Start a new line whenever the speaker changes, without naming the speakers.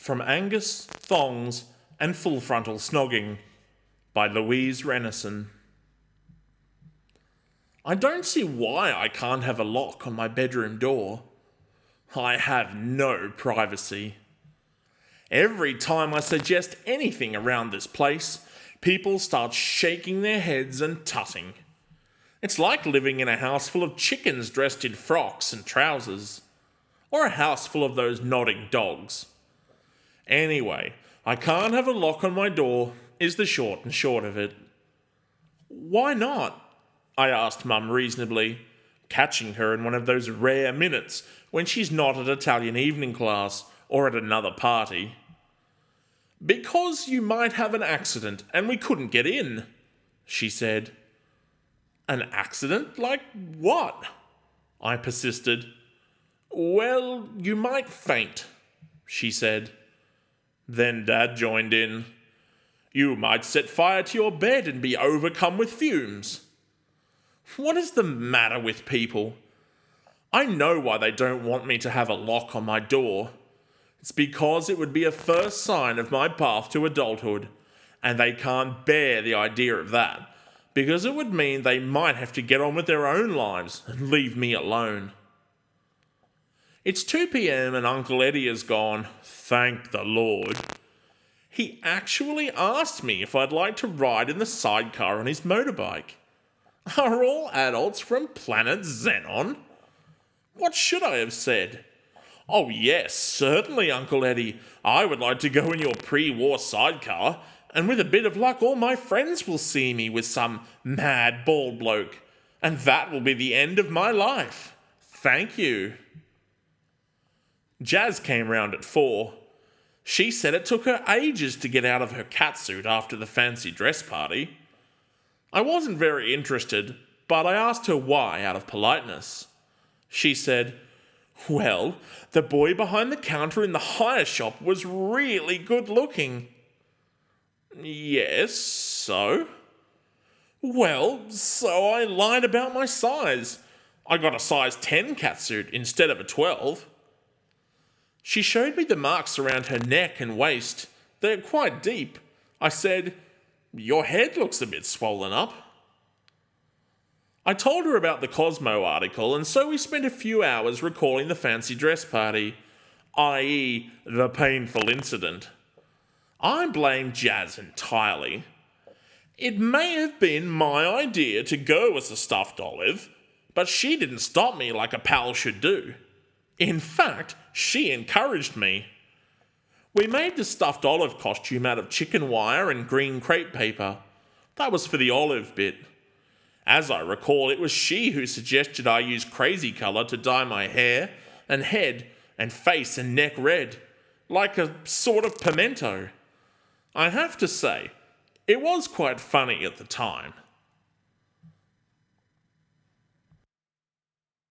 From Angus, Thongs, and Full-Frontal Snogging by Louise Rennison. I don't see why I can't have a lock on my bedroom door. I have no privacy. Every time I suggest anything around this place, people start shaking their heads and tutting. It's like living in a house full of chickens dressed in frocks and trousers, or a house full of those nodding dogs. Anyway, I can't have a lock on my door is the short and short of it. Why not? I asked Mum reasonably, catching her in one of those rare minutes when she's not at Italian evening class or at another party. Because you might have an accident and we couldn't get in, she said. An accident? Like what? I persisted. Well, you might faint, she said. Then Dad joined in. You might set fire to your bed and be overcome with fumes. What is the matter with people? I know why they don't want me to have a lock on my door. It's because it would be a first sign of my path to adulthood, and they can't bear the idea of that, because it would mean they might have to get on with their own lives and leave me alone. It's 2 p.m. and Uncle Eddie is gone, thank the Lord. He actually asked me if I'd like to ride in the sidecar on his motorbike. Are all adults from planet Xenon? What should I have said? Oh yes, certainly, Uncle Eddie. I would like to go in your pre-war sidecar, and with a bit of luck all my friends will see me with some mad bald bloke, and that will be the end of my life. Thank you. Jazz came round at 4. She said it took her ages to get out of her catsuit after the fancy dress party. I wasn't very interested, but I asked her why out of politeness. She said, well, the boy behind the counter in the hire shop was really good looking. Yes, so? Well, so I lied about my size. I got a size 10 catsuit instead of a 12. She showed me the marks around her neck and waist. They're quite deep. I said, your head looks a bit swollen up. I told her about the Cosmo article, and so we spent a few hours recalling the fancy dress party, i.e. the painful incident. I blame Jazz entirely. It may have been my idea to go as a stuffed olive, but she didn't stop me like a pal should do. In fact, she encouraged me. We made the stuffed olive costume out of chicken wire and green crepe paper. That was for the olive bit. As I recall, it was she who suggested I use crazy colour to dye my hair and head and face and neck red, like a sort of pimento. I have to say, it was quite funny at the time.